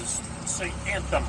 is St. Anthem.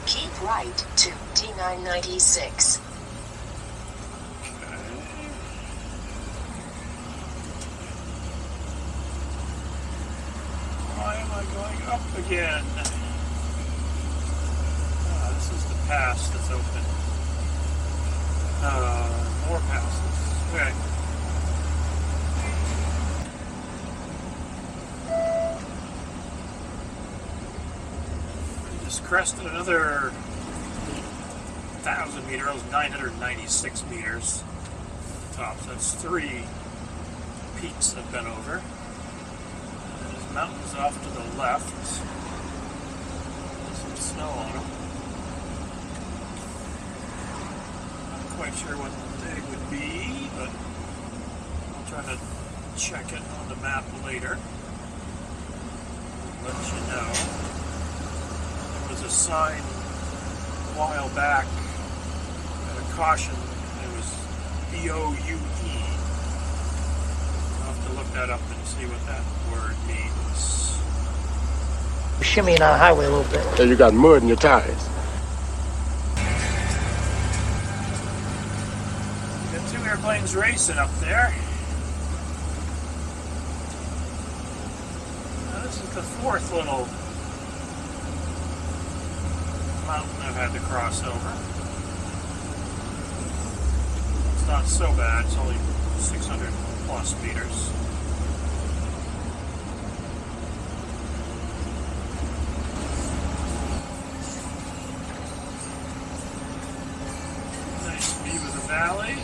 Keep right to D996. Why am I going up again? This is the pass that's open. More passes. Okay. We just crested another 1,000 meters, 996 meters. Top, so that's 3 peaks I've been over. There's mountains off to the left. There's some snow on them. Not quite sure what they would be, but I'll try to check it on the map later. I'll let you know. There was a sign a while back, a caution. It was B-O-U-E. I'll have to look that up and see what that word means. Shimmying on the highway a little bit. Yeah, you got mud in your tires. Got 2 airplanes racing up there. Now this is the 4th little mountain I've had to cross over. It's not so bad, it's only 600 plus meters. Nice view of the valley.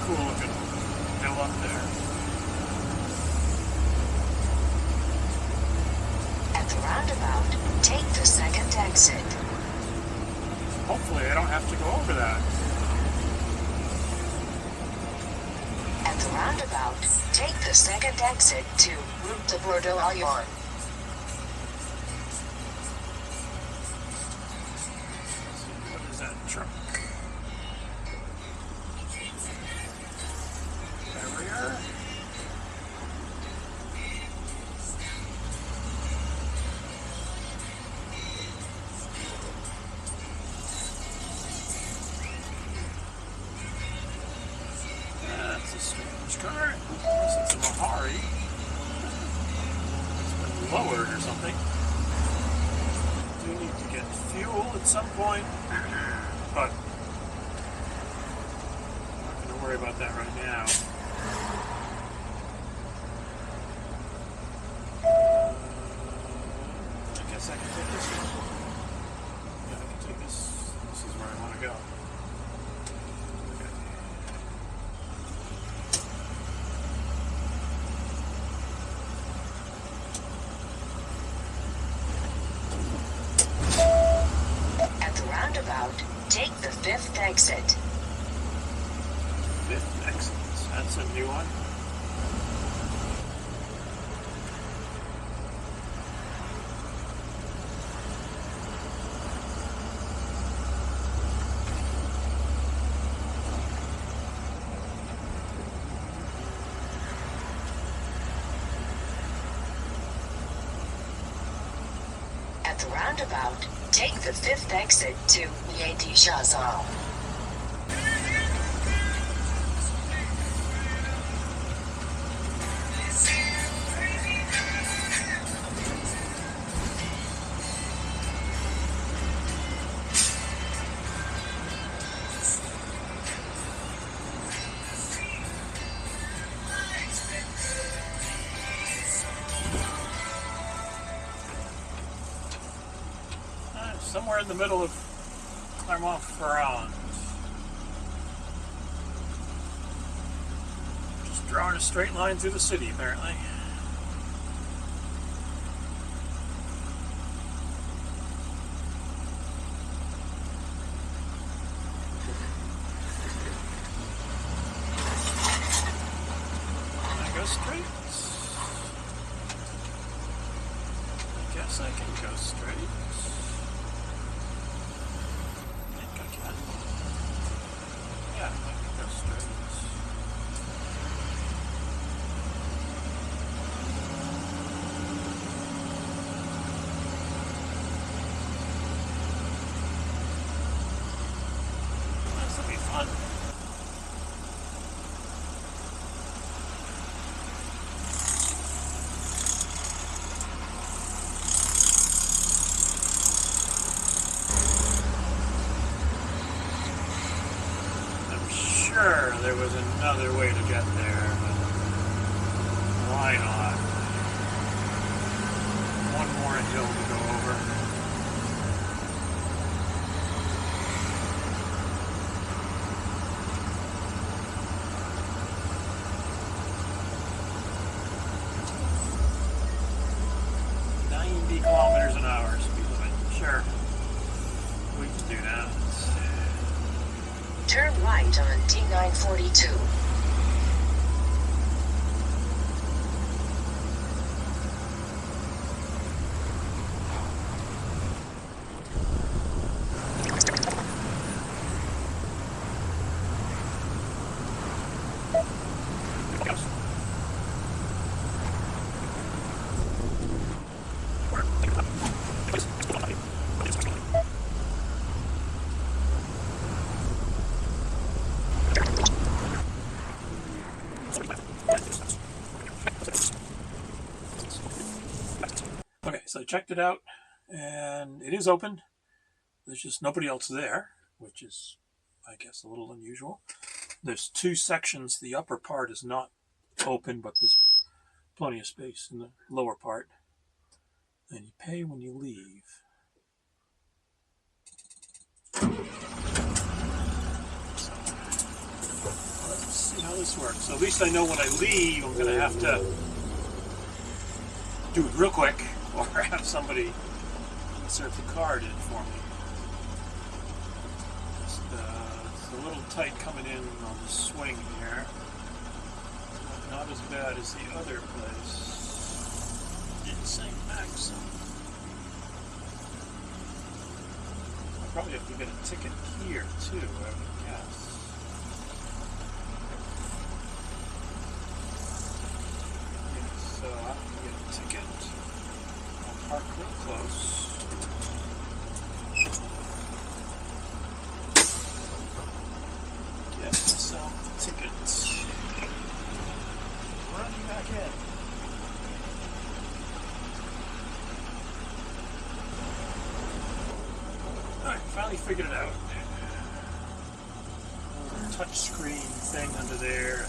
Cool looking hill up there. At the roundabout, take the second exit. Hopefully I don't have to go over that. At the roundabout, take the second exit to Route de Bordeaux-Lyon. What is that truck? There we are. That's a strange car. Unless it's a Mahari. It's been lowered or something. Do need to get fuel at some point, but worry about that right now. I guess I can take this one. Yeah, I can take this. This is where I want to go. At the roundabout, take the 5th exit. 5th exit. That's a new one. At the roundabout, take the 5th exit to Yedi Shazal. Somewhere in the middle of Clermont-Ferrand. Just drawing a straight line through the city, apparently. Can I go straight? I guess I can go straight. Yeah, I can go straight. This will be fun. Sure, there was another way to get there, but why not? One more hill to go over. Kilometers an hour speed limit. Sure, we can do that. Turn right on T942. Okay, so I checked it out, and it is open. There's just nobody else there, which is, I guess, a little unusual. There's two sections. The upper part is not open, but there's plenty of space in the lower part. And you pay when you leave. So, let's see how this works. So at least I know when I leave, I'm going to have to do it real quick, or have somebody insert the card in for me. It's a little tight coming in on the swing here. Not as bad as the other place. In St. Maxim. I probably have to get a ticket here too, I would guess. So I have to get a ticket. I'll park real close. Get myself the ticket. Running back in. Alright, finally figured it out. touch screen thing under there.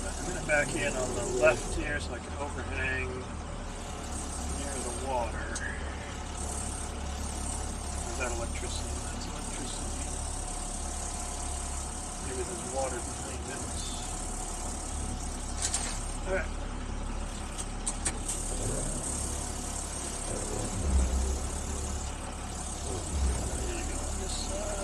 I'm going to back in on the left here so I can overhang near the water. Is that electricity? That's electricity. Maybe there's water behind it. Alright. There you go on this side.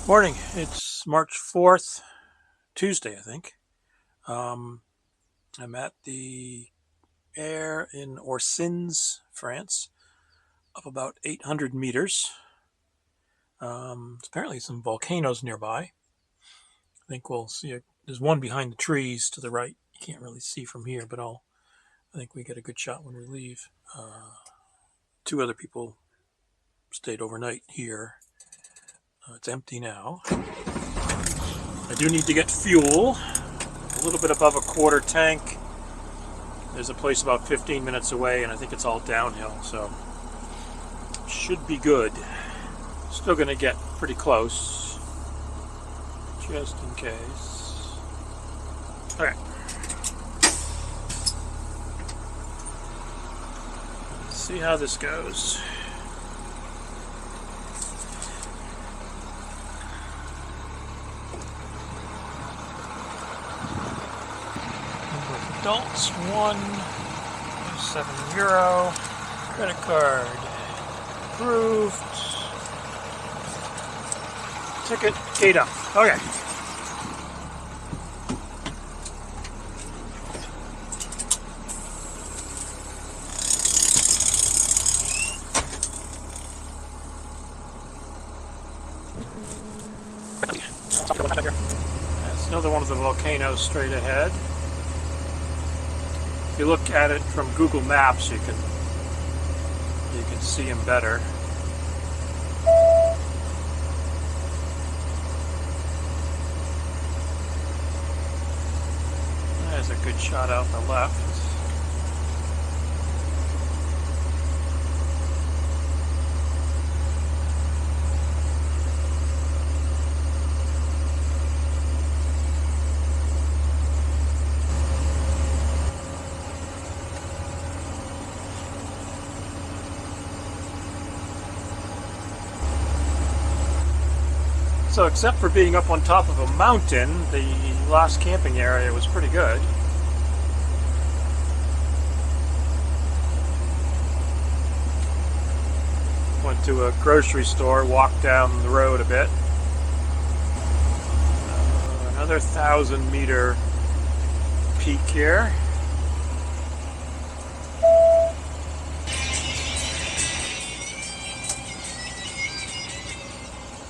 Morning. It's March 4th, Tuesday, I think. I'm at the air in Orsins, France, up about 800 meters. There's apparently some volcanoes nearby. I think we'll see. There's one behind the trees to the right. You can't really see from here, but I think we get a good shot when we leave. Two other people stayed overnight here. It's empty now. I do need to get fuel. A little bit above a quarter tank. There's a place about 15 minutes away, and I think it's all downhill, so should be good. Still going to get pretty close, just in case. All right. Let's see how this goes. Adults, €7. Credit card approved. Ticket gate up. Okay. That's another one of the volcanoes straight ahead. If you look at it from Google Maps, you can see them better. There's a good shot out the left. So except for being up on top of a mountain, the last camping area was pretty good. Went to a grocery store, walked down the road a bit. Another 1,000-meter peak here.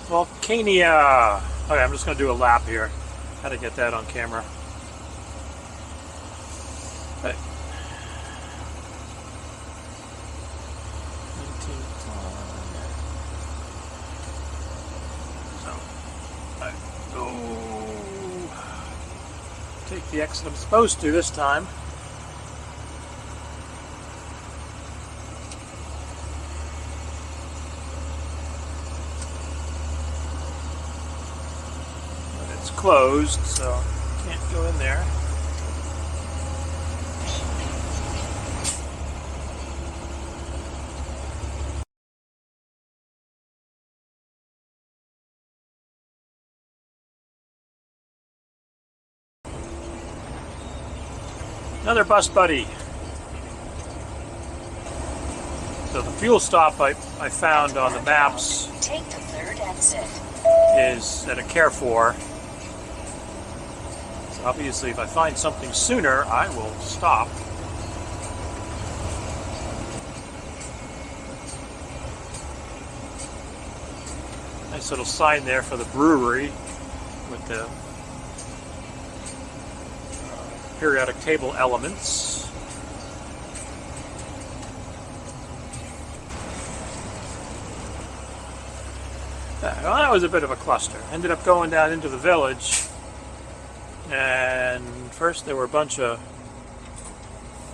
Volcania! Okay, I'm just going to do a lap here. How to get that on camera. Right. 19 So, right. Oh, take the exit I'm supposed to this time. Closed, so can't go in there. Another bus buddy. So the fuel stop I found on the maps Take the third exit. is at a Carrefour. Obviously, if I find something sooner, I will stop. Nice little sign there for the brewery with the periodic table elements. Well, that was a bit of a cluster. Ended up going down into the village, and first there were a bunch of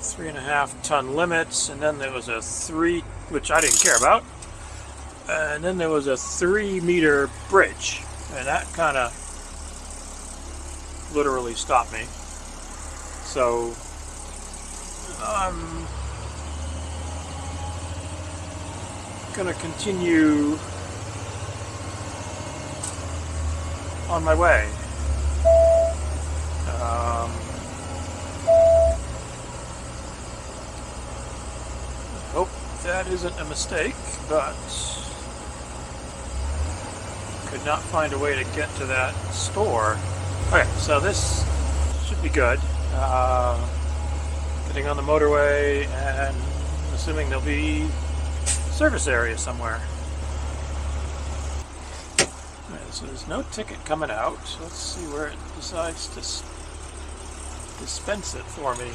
3.5-ton limits, and then there was a 3, which I didn't care about, and then there was a 3-meter bridge, and that kind of literally stopped me. So I'm gonna continue on my way. Hope that isn't a mistake, but could not find a way to get to that store. Okay, so this should be good. Getting on the motorway and assuming there'll be service area somewhere. So there's no ticket coming out. Let's see where it decides to dispense it for me.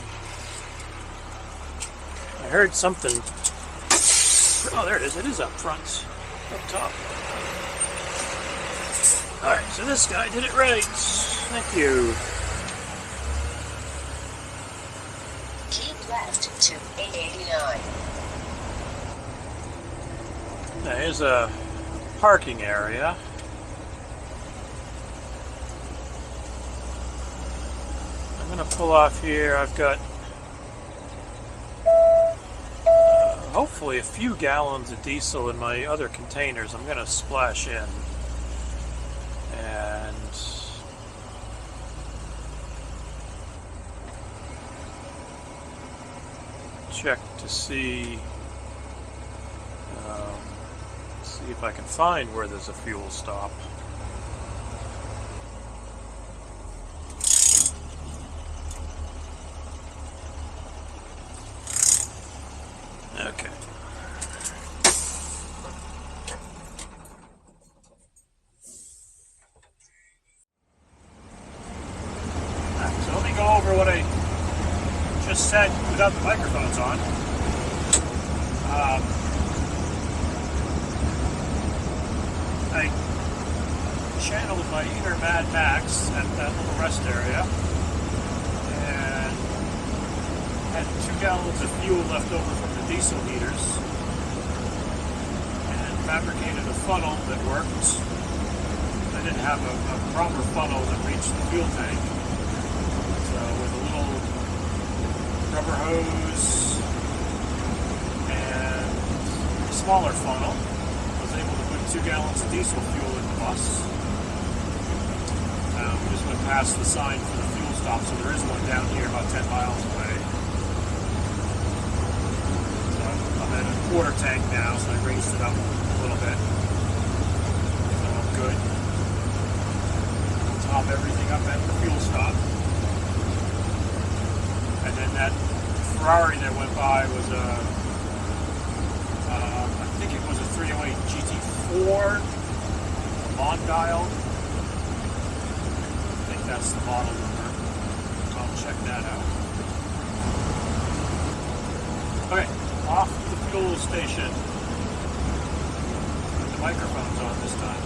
I heard something. Oh, there it is. It is up front. Up top. Alright, so this guy did it right. Thank you. Keep left to 889. There's a parking area. I'm going to pull off here. I've got hopefully a few gallons of diesel in my other containers. I'm going to splash in and check to see if I can find where there's a fuel stop. Okay. So let me go over what I just said without the microphones on. I channeled my inner Mad Max at that little rest area and had 2 gallons of fuel left over from the diesel heaters and fabricated a funnel that worked. I didn't have a proper funnel that reached the fuel tank. So with a little rubber hose and a smaller funnel, I was able to put 2 gallons of diesel fuel in the bus. We just went past the sign for the fuel stop, so there is one down here about 10 miles away. So I'm at a quarter tank now, so I raised it up a little bit. So I'm good. Top everything up at the fuel stop. And then that Ferrari that went by was I think it was a 308 GT4 Mondial. I think that's the model number. So I'll check that out. Okay, off to the fuel station. Put the microphones on this time.